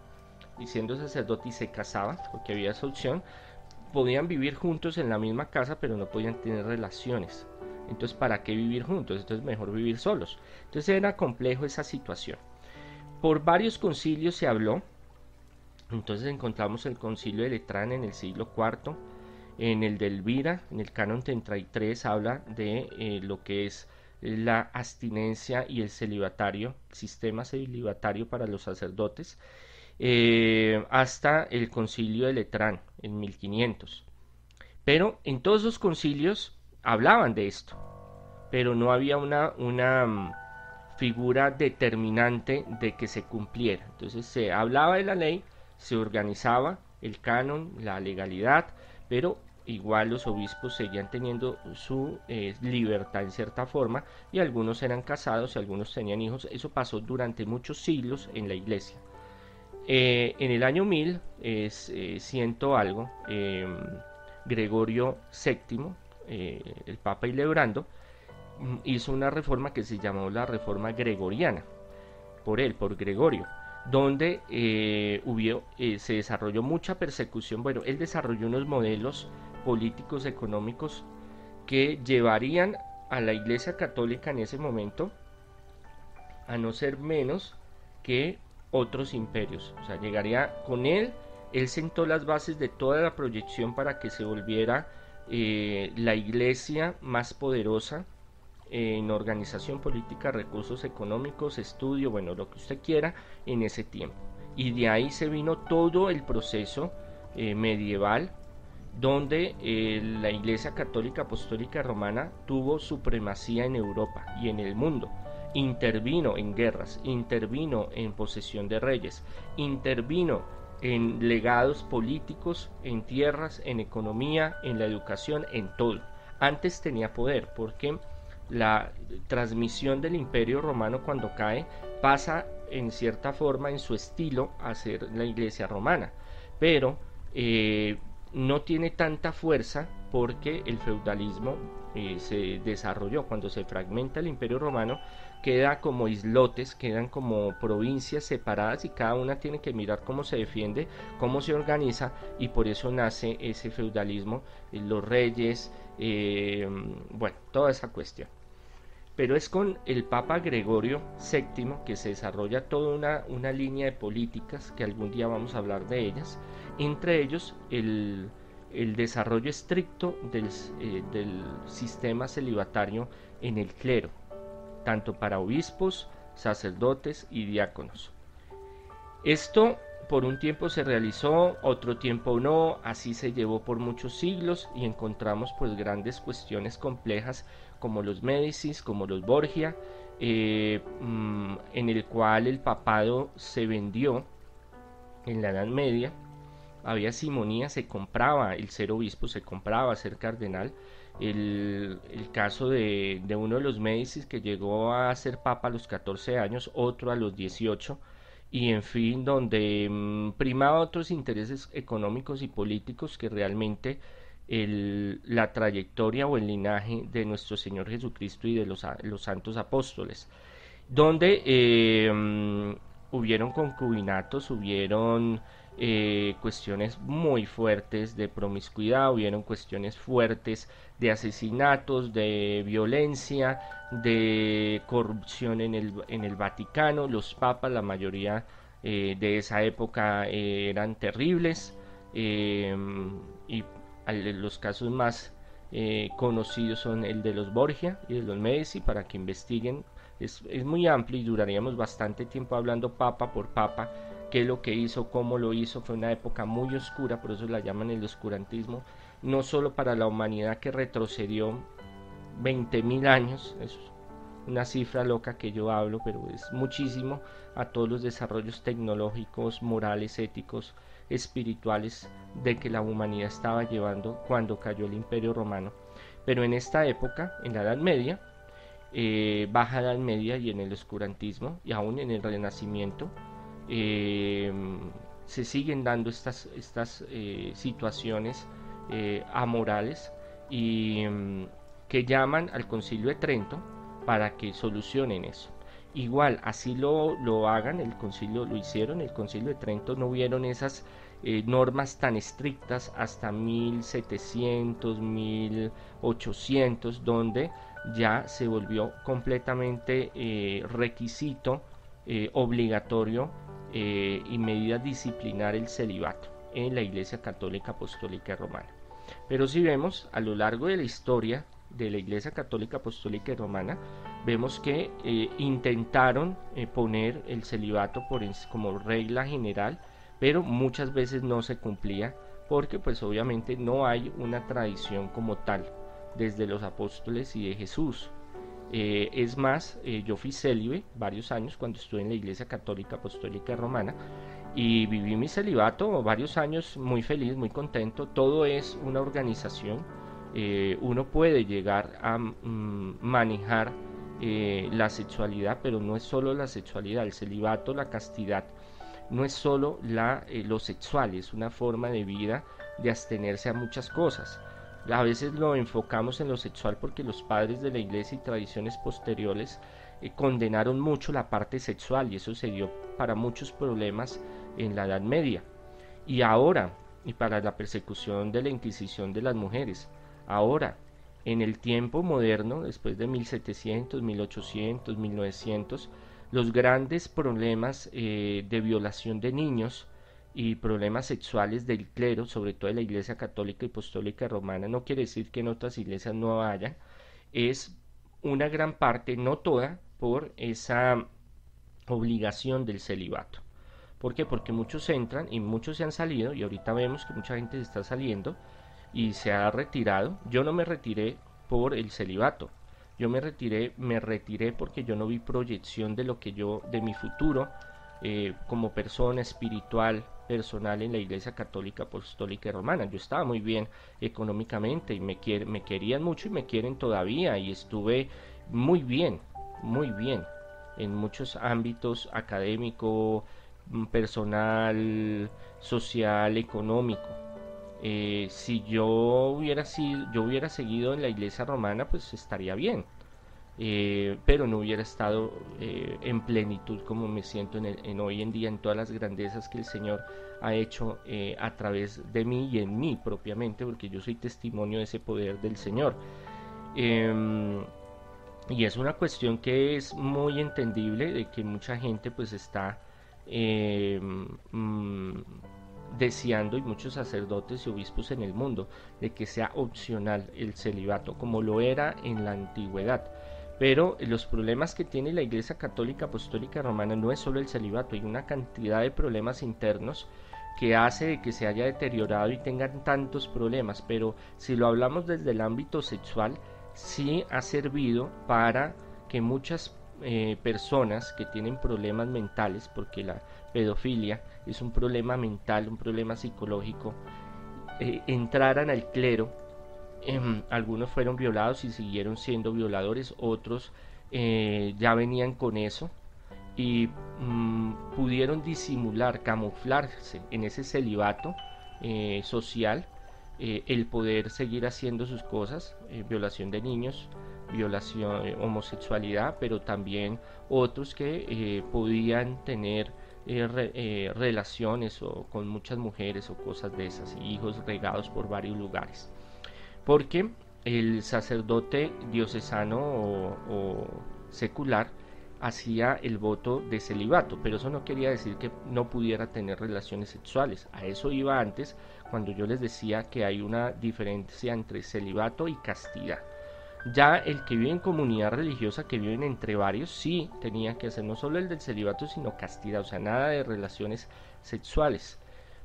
Speaker 1: y siendo sacerdote y se casaba, porque había esa opción, podían vivir juntos en la misma casa, pero no podían tener relaciones. Entonces, ¿para qué vivir juntos? Entonces, mejor vivir solos. Entonces, era complejo esa situación. Por varios concilios se habló. Entonces encontramos el concilio de Letrán en el siglo IV, en el de Elvira, en el canon 33, habla de lo que es la abstinencia y el sistema celibatario para los sacerdotes, hasta el concilio de Letrán en 1500. Pero en todos los concilios hablaban de esto, pero no había una figura determinante de que se cumpliera. Entonces se hablaba de la ley, se organizaba el canon, la legalidad, pero igual los obispos seguían teniendo su libertad en cierta forma, y algunos eran casados y algunos tenían hijos. Eso pasó durante muchos siglos en la iglesia. En el año 1000, ciento algo, Gregorio VII, el Papa Hildebrando, hizo una reforma que se llamó la Reforma Gregoriana, por Gregorio, donde se desarrolló mucha persecución. Bueno, él desarrolló unos modelos políticos, económicos, que llevarían a la Iglesia Católica en ese momento a no ser menos que otros imperios. O sea, llegaría con él sentó las bases de toda la proyección para que se volviera la iglesia más poderosa en organización política, recursos económicos, estudio, bueno, lo que usted quiera en ese tiempo. Y de ahí se vino todo el proceso medieval donde la Iglesia Católica Apostólica Romana tuvo supremacía en Europa y en el mundo. Intervino en guerras, intervino en posesión de reyes, intervino en legados políticos, en tierras, en economía, en la educación, en todo. Antes tenía poder porque la transmisión del Imperio Romano cuando cae pasa en cierta forma en su estilo a ser la Iglesia Romana, pero no tiene tanta fuerza porque el feudalismo se desarrolló. Cuando se fragmenta el Imperio Romano, queda como islotes, quedan como provincias separadas y cada una tiene que mirar cómo se defiende, cómo se organiza, y por eso nace ese feudalismo, los reyes, bueno, toda esa cuestión. Pero es con el Papa Gregorio VII que se desarrolla toda una línea de políticas, que algún día vamos a hablar de ellas, entre ellos el desarrollo estricto del sistema celibatario en el clero, tanto para obispos, sacerdotes y diáconos. Esto por un tiempo se realizó, otro tiempo no, así se llevó por muchos siglos y encontramos pues grandes cuestiones complejas como los Médicis, como los Borgia, en el cual el papado se vendió en la Edad Media. Había simonía, se compraba el ser obispo, se compraba ser cardenal. El caso de uno de los Médicis que llegó a ser papa a los 14 años, otro a los 18, y en fin, donde primaba otros intereses económicos y políticos que realmente la trayectoria o el linaje de nuestro Señor Jesucristo y de los santos apóstoles, donde hubieron concubinatos, hubieron cuestiones muy fuertes de promiscuidad, hubieron cuestiones fuertes de asesinatos, de violencia, de corrupción en el Vaticano. Los papas, la mayoría de esa época eran terribles, y los casos más conocidos son el de los Borgia y de los Medici, para que investiguen. Es muy amplio y duraríamos bastante tiempo hablando papa por papa, qué es lo que hizo, cómo lo hizo. Fue una época muy oscura, por eso la llaman el oscurantismo, no solo para la humanidad, que retrocedió 20.000 años, es una cifra loca que yo hablo, pero es muchísimo, a todos los desarrollos tecnológicos, morales, éticos, espirituales de que la humanidad estaba llevando cuando cayó el Imperio Romano. Pero en esta época, en la Edad Media, Baja Edad Media y en el oscurantismo y aún en el Renacimiento, se siguen dando estas situaciones amorales, y que llaman al Concilio de Trento para que solucionen eso. Igual, así lo hagan, el concilio lo hicieron, el Concilio de Trento no vieron esas normas tan estrictas hasta 1700, 1800, donde ya se volvió completamente requisito, obligatorio, y medida disciplinar el celibato en la Iglesia Católica Apostólica Romana. Pero si vemos a lo largo de la historia de la Iglesia Católica Apostólica Romana, vemos que intentaron poner el celibato como regla general, pero muchas veces no se cumplía, porque pues obviamente no hay una tradición como tal desde los apóstoles y de Jesús. Es más, yo fui célibe varios años cuando estuve en la Iglesia Católica Apostólica Romana, y viví mi celibato varios años muy feliz, muy contento. Todo es una organización. Uno puede llegar a manejar la sexualidad, pero no es solo la sexualidad. El celibato, la castidad, no es solo lo sexual, es una forma de vida, de abstenerse a muchas cosas. A veces lo enfocamos en lo sexual porque los padres de la iglesia y tradiciones posteriores condenaron mucho la parte sexual, y eso se dio para muchos problemas en la Edad Media. Y ahora, y para la persecución de la Inquisición de las mujeres, ahora, en el tiempo moderno, después de 1700, 1800, 1900, los grandes problemas de violación de niños y problemas sexuales del clero, sobre todo de la Iglesia Católica y Apostólica Romana, no quiere decir que en otras iglesias no haya, es una gran parte, no toda, por esa obligación del celibato. ¿Por qué? Porque muchos entran y muchos se han salido, y ahorita vemos que mucha gente se está saliendo y se ha retirado. Yo no me retiré por el celibato. Yo me retiré porque yo no vi proyección de lo que yo, de mi futuro como persona espiritual, personal en la Iglesia Católica Apostólica y Romana. Yo estaba muy bien económicamente y me querían mucho y me quieren todavía, y estuve muy bien en muchos ámbitos: académico, personal, social, económico. Si yo hubiera seguido en la iglesia romana, pues estaría bien, pero no hubiera estado en plenitud como me siento en hoy en día, en todas las grandezas que el Señor ha hecho a través de mí y en mí propiamente, porque yo soy testimonio de ese poder del Señor. Eh, y es una cuestión que es muy entendible, de que mucha gente pues está eh, mm, deseando, y muchos sacerdotes y obispos en el mundo, de que sea opcional el celibato, como lo era en la antigüedad. Pero los problemas que tiene la Iglesia Católica Apostólica Romana no es solo el celibato, hay una cantidad de problemas internos que hace de que se haya deteriorado y tengan tantos problemas. Pero si lo hablamos desde el ámbito sexual, sí ha servido para que muchas personas que tienen problemas mentales, porque la pedofilia es un problema mental, un problema psicológico, entraran al clero. Algunos fueron violados y siguieron siendo violadores, otros ya venían con eso y pudieron disimular, camuflarse en ese celibato social, el poder seguir haciendo sus cosas, violación de niños, violación, homosexualidad, pero también otros que podían tener relaciones o con muchas mujeres o cosas de esas, y hijos regados por varios lugares. Porque el sacerdote diocesano o secular hacía el voto de celibato, pero eso no quería decir que no pudiera tener relaciones sexuales. A eso iba antes, cuando yo les decía que hay una diferencia entre celibato y castidad. Ya el que vive en comunidad religiosa, que viven entre varios, sí tenía que hacer no solo el del celibato, sino castidad, o sea, nada de relaciones sexuales.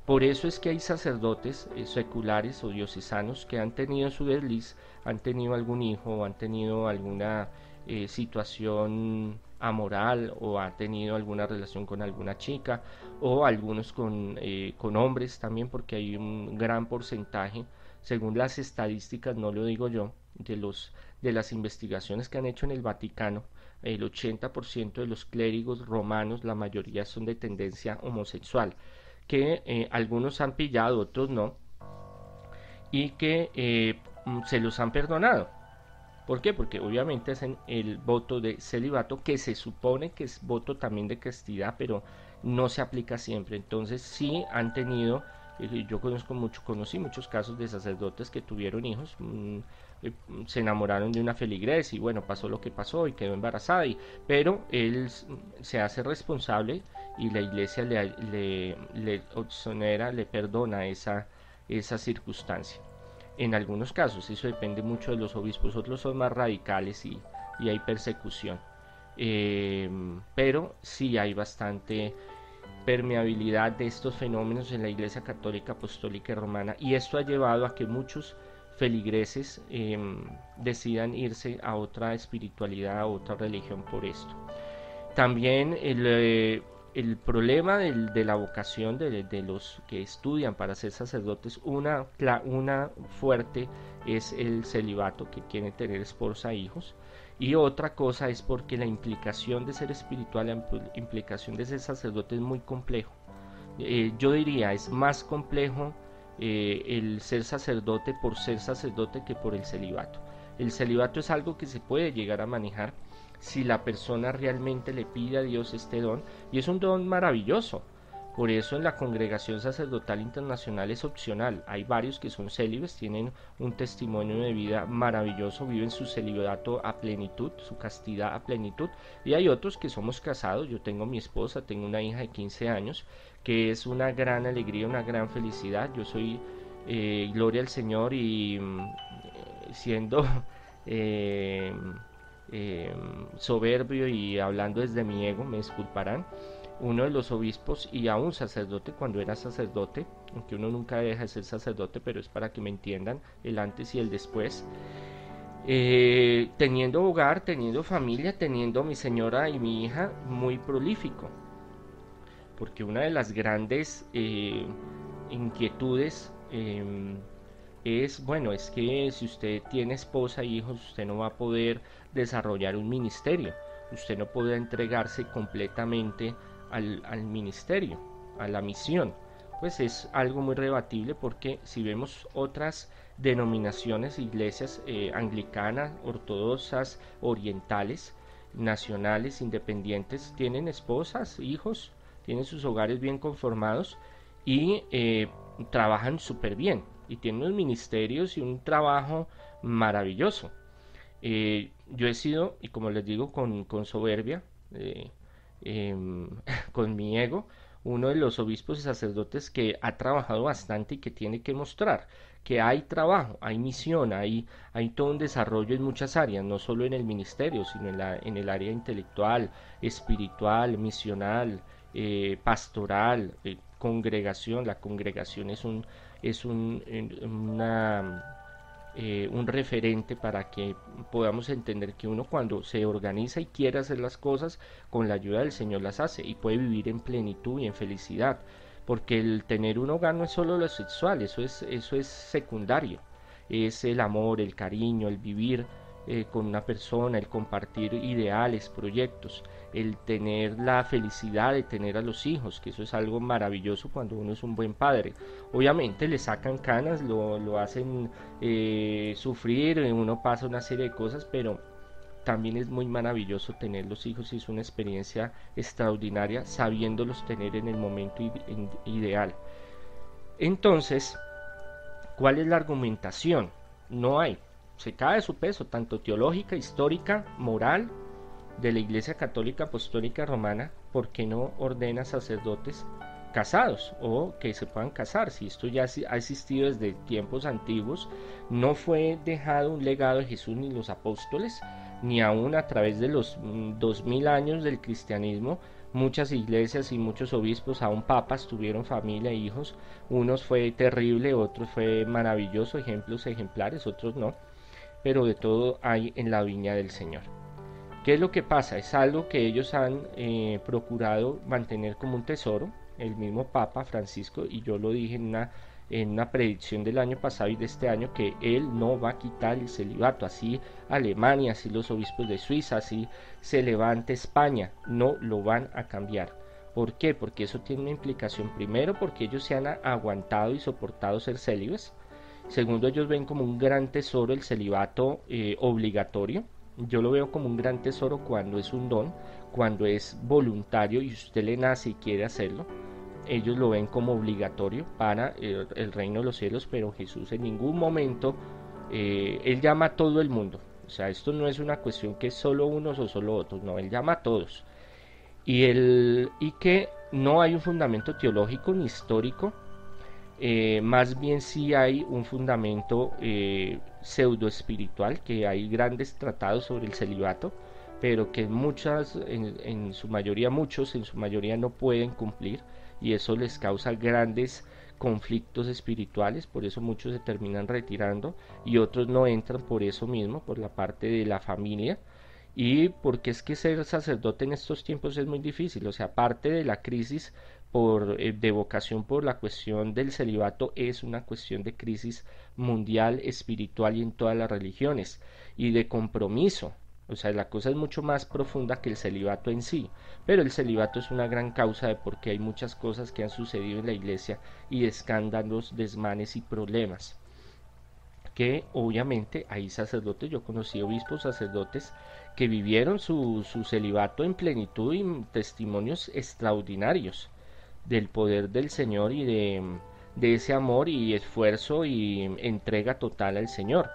Speaker 1: Por eso es que hay sacerdotes seculares o diocesanos que han tenido su desliz, han tenido algún hijo, o han tenido alguna situación amoral, o ha tenido alguna relación con alguna chica, o algunos con hombres también, porque hay un gran porcentaje, según las estadísticas, no lo digo yo, de las investigaciones que han hecho en el Vaticano. El 80% de los clérigos romanos, la mayoría son de tendencia homosexual, que algunos han pillado, otros no, y que se los han perdonado. ¿Por qué? Porque obviamente hacen el voto de celibato, que se supone que es voto también de castidad, pero no se aplica siempre. Entonces sí han tenido, yo conocí muchos casos de sacerdotes que tuvieron hijos, se enamoraron de una feligres y bueno, pasó lo que pasó y quedó embarazada, pero él se hace responsable y la iglesia le exonera, le perdona esa circunstancia. En algunos casos, eso depende mucho de los obispos, otros son más radicales y hay persecución. Pero sí hay bastante permeabilidad de estos fenómenos en la Iglesia Católica Apostólica y Romana, y esto ha llevado a que muchos feligreses decidan irse a otra espiritualidad, a otra religión por esto. También el problema de la vocación de los que estudian para ser sacerdotes, una fuerte es el celibato, que quieren tener esposa e hijos, y otra cosa es porque la implicación de ser espiritual, la implicación de ser sacerdote es muy complejo. Yo diría, es más complejo el ser sacerdote por ser sacerdote que por el celibato. El celibato es algo que se puede llegar a manejar si la persona realmente le pide a Dios este don, y es un don maravilloso, Por eso en la Congregación Sacerdotal Internacional es opcional. Hay varios que son célibes, tienen un testimonio de vida maravilloso, viven su celibato a plenitud, su castidad a plenitud. Y hay otros que somos casados. Yo tengo mi esposa, tengo una hija de 15 años, que es una gran alegría, una gran felicidad. Yo soy, gloria al Señor, y siendo eh, eh, soberbio y hablando desde mi ego, me disculparán, uno de los obispos y aún sacerdote cuando era sacerdote, aunque uno nunca deja de ser sacerdote, pero es para que me entiendan el antes y el después, teniendo hogar, teniendo familia, teniendo mi señora y mi hija, muy prolífico, porque una de las grandes inquietudes es, bueno, es que si usted tiene esposa e hijos, usted no va a poder desarrollar un ministerio, usted no podrá entregarse completamente al ministerio, a la misión. Pues es algo muy rebatible, porque si vemos otras denominaciones, iglesias anglicanas, ortodoxas, orientales, nacionales, independientes, tienen esposas, hijos, tienen sus hogares bien conformados y trabajan súper bien y tienen unos ministerios y un trabajo maravilloso. Yo he sido, y como les digo con soberbia, eh, con mi ego, uno de los obispos y sacerdotes que ha trabajado bastante y que tiene que mostrar que hay trabajo, hay misión, hay todo un desarrollo en muchas áreas, no solo en el ministerio, sino en el área intelectual, espiritual, misional, pastoral, congregación. La congregación es un referente para que podamos entender que uno, cuando se organiza y quiere hacer las cosas, con la ayuda del Señor las hace y puede vivir en plenitud y en felicidad, porque el tener un hogar no es solo lo sexual, eso es secundario, es el amor, el cariño, el vivir con una persona, el compartir ideales, proyectos, el tener la felicidad de tener a los hijos, que eso es algo maravilloso cuando uno es un buen padre. Obviamente le sacan canas, lo hacen sufrir, uno pasa una serie de cosas, pero también es muy maravilloso tener los hijos y es una experiencia extraordinaria sabiéndolos tener en el momento ideal. Entonces, ¿cuál es la argumentación? No hay. Se cae de su peso, tanto teológica, histórica, moral, de la Iglesia Católica Apostólica Romana. ¿Por qué no ordena sacerdotes casados o que se puedan casar? Si esto ya ha existido desde tiempos antiguos, no fue dejado un legado de Jesús ni los apóstoles, ni aún a través de los 2000 años del cristianismo. Muchas iglesias y muchos obispos, aún papas, tuvieron familia e hijos. Unos fue terrible, otros fue maravilloso, ejemplos ejemplares, otros no, pero de todo hay en la viña del Señor. ¿Qué es lo que pasa? Es algo que ellos han procurado mantener como un tesoro, el mismo Papa Francisco, y yo lo dije en una predicción del año pasado y de este año, que él no va a quitar el celibato. Así Alemania, así los obispos de Suiza, así se levante España, no lo van a cambiar. ¿Por qué? Porque eso tiene una implicación. Primero, porque ellos se han aguantado y soportado ser célibes. Segundo, ellos ven como un gran tesoro el celibato obligatorio. Yo lo veo como un gran tesoro cuando es un don, cuando es voluntario y usted le nace y quiere hacerlo. Ellos lo ven como obligatorio para el reino de los cielos, pero Jesús en ningún momento, Él llama a todo el mundo. O sea, esto no es una cuestión que es solo unos o solo otros, no, Él llama a todos. Y que no hay un fundamento teológico ni histórico, más bien sí hay un fundamento pseudo espiritual, que hay grandes tratados sobre el celibato, pero que en su mayoría, muchos en su mayoría no pueden cumplir, y eso les causa grandes conflictos espirituales. Por eso muchos se terminan retirando y otros no entran por eso mismo, por la parte de la familia. Y porque es que ser sacerdote en estos tiempos es muy difícil, o sea, aparte de la crisis de vocación por la cuestión del celibato, es una cuestión de crisis mundial, espiritual y en todas las religiones, y de compromiso. O sea, la cosa es mucho más profunda que el celibato en sí, pero el celibato es una gran causa de por qué hay muchas cosas que han sucedido en la iglesia, y escándalos, desmanes y problemas, que obviamente hay sacerdotes. Yo conocí obispos, sacerdotes que vivieron su celibato en plenitud y testimonios extraordinarios del poder del Señor y de ese amor y esfuerzo y entrega total al Señor.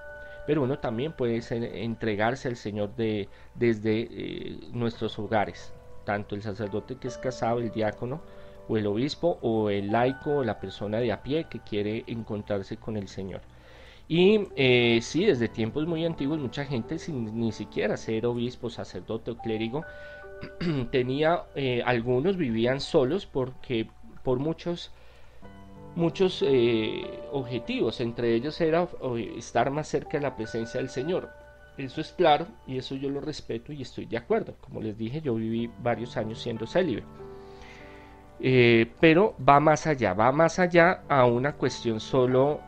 Speaker 1: Pero uno también puede entregarse al Señor desde nuestros hogares, tanto el sacerdote que es casado, el diácono, o el obispo, o el laico, o la persona de a pie que quiere encontrarse con el Señor. Y sí, desde tiempos muy antiguos, mucha gente sin ni siquiera ser obispo, sacerdote o clérigo, tenía, algunos vivían solos porque por muchos objetivos, entre ellos era estar más cerca de la presencia del Señor. Eso es claro y eso yo lo respeto y estoy de acuerdo. Como les dije, yo viví varios años siendo célibe. Pero va más allá a una cuestión solo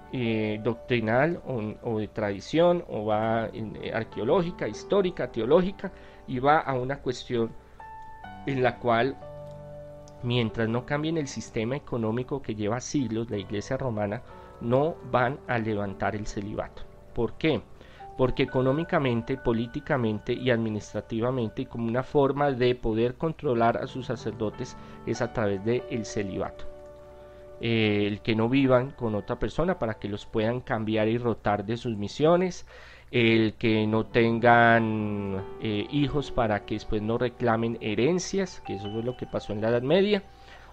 Speaker 1: doctrinal o de tradición, o va arqueológica, histórica, teológica, y va a una cuestión en la cual, mientras no cambien el sistema económico que lleva siglos la Iglesia romana, no van a levantar el celibato. ¿Por qué? Porque económicamente, políticamente y administrativamente, y como una forma de poder controlar a sus sacerdotes, es a través del celibato. El que no vivan con otra persona para que los puedan cambiar y rotar de sus misiones, el que no tengan hijos para que después no reclamen herencias, que eso es lo que pasó en la Edad Media,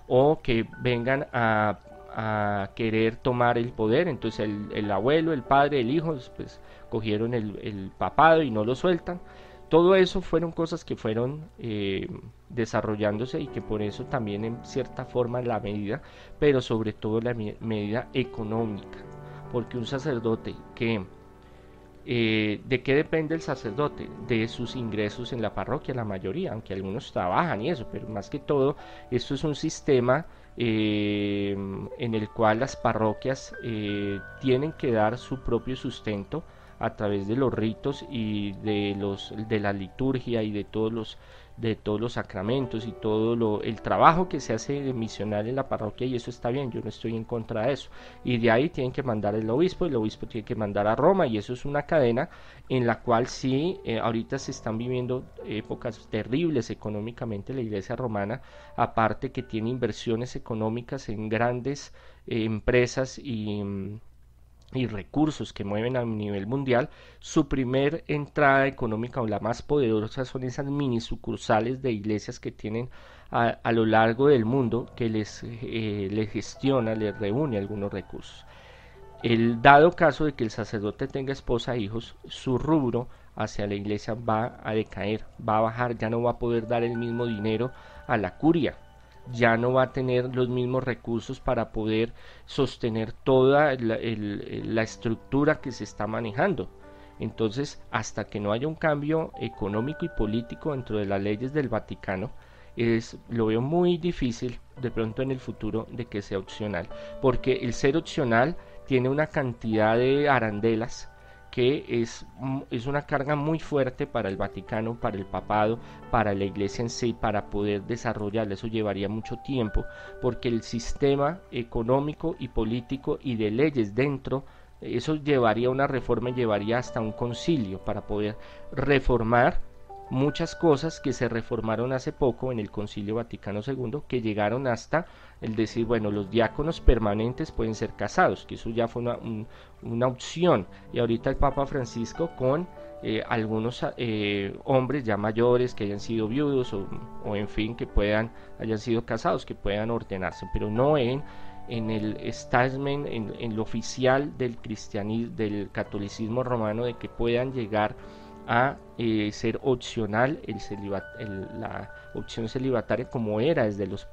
Speaker 1: o que vengan a querer tomar el poder. Entonces el abuelo, el padre, el hijo, pues cogieron el papado y no lo sueltan. Todo eso fueron cosas que fueron desarrollándose, y que por eso también en cierta forma la medida, pero sobre todo la medida económica, porque un sacerdote que ¿de qué depende el sacerdote? De sus ingresos en la parroquia, la mayoría, aunque algunos trabajan y eso, pero más que todo, esto es un sistema en el cual las parroquias tienen que dar su propio sustento a través de los ritos y de la liturgia y de todos los sacramentos y el trabajo que se hace de misional en la parroquia, y eso está bien, yo no estoy en contra de eso. Y de ahí tienen que mandar el obispo tiene que mandar a Roma, y eso es una cadena en la cual sí, ahorita se están viviendo épocas terribles económicamente la Iglesia romana, aparte que tiene inversiones económicas en grandes empresas y recursos que mueven a nivel mundial. Su primer entrada económica, o la más poderosa, son esas mini sucursales de iglesias que tienen a lo largo del mundo, que les gestiona, les reúne algunos recursos. El dado caso de que el sacerdote tenga esposa e hijos, su rubro hacia la iglesia va a decaer, va a bajar, ya no va a poder dar el mismo dinero a la curia, ya no va a tener los mismos recursos para poder sostener toda la estructura que se está manejando. Entonces, hasta que no haya un cambio económico y político dentro de las leyes del Vaticano, lo veo muy difícil de pronto en el futuro de que sea opcional, porque el ser opcional tiene una cantidad de arandelas que es una carga muy fuerte para el Vaticano, para el papado, para la iglesia en sí, para poder desarrollarla. Eso llevaría mucho tiempo, porque el sistema económico y político y de leyes dentro, eso llevaría una reforma y llevaría hasta un concilio para poder reformar muchas cosas que se reformaron hace poco en el Concilio Vaticano II, que llegaron hasta el decir, bueno, los diáconos permanentes pueden ser casados, que eso ya fue una opción, y ahorita el Papa Francisco con algunos hombres ya mayores que hayan sido viudos o en fin, que hayan sido casados, que puedan ordenarse, pero no en el establishment, en lo oficial del cristianismo, del catolicismo romano, de que puedan llegar a ser opcional la opción celibataria, como era desde los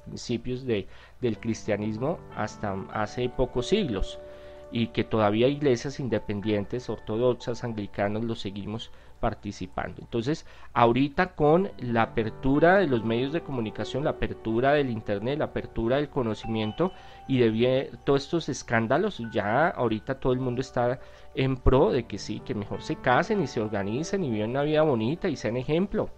Speaker 1: principios del cristianismo hasta hace pocos siglos, y que todavía iglesias independientes, ortodoxas, anglicanos, lo seguimos participando. Entonces, ahorita con la apertura de los medios de comunicación, la apertura del internet, la apertura del conocimiento y de todos estos escándalos, ya ahorita todo el mundo está en pro de que sí, que mejor se casen y se organicen y vivan una vida bonita y sean ejemplo.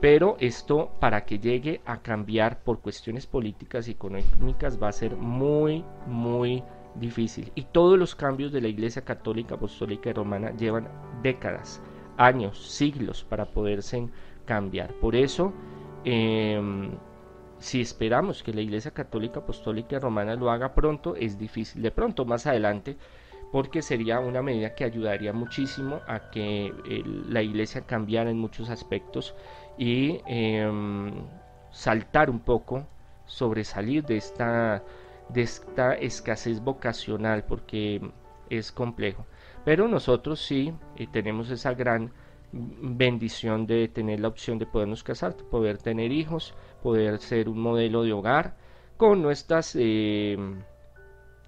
Speaker 1: Pero esto, para que llegue a cambiar por cuestiones políticas y económicas, va a ser muy, muy difícil. Y todos los cambios de la Iglesia Católica, Apostólica y Romana llevan décadas, años, siglos para poderse cambiar. Por eso si esperamos que la Iglesia Católica Apostólica y Romana lo haga pronto, es difícil de pronto, más adelante, porque sería una medida que ayudaría muchísimo a que la Iglesia cambiara en muchos aspectos y saltar un poco, sobresalir de esta escasez vocacional, porque es complejo. Pero nosotros sí tenemos esa gran bendición de tener la opción de podernos casar, poder tener hijos, poder ser un modelo de hogar con nuestras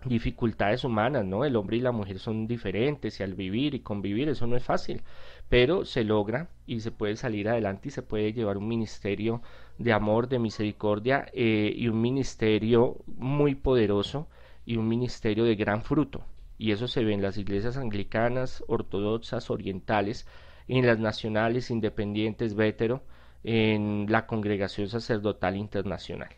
Speaker 1: dificultades humanas, ¿no? El hombre y la mujer son diferentes y al vivir y convivir eso no es fácil, pero se logra y se puede salir adelante y se puede llevar un ministerio de amor, de misericordia y un ministerio muy poderoso y un ministerio de gran fruto. Y eso se ve en las iglesias anglicanas, ortodoxas, orientales, en las nacionales, independientes, vétero, en la congregación sacerdotal internacional.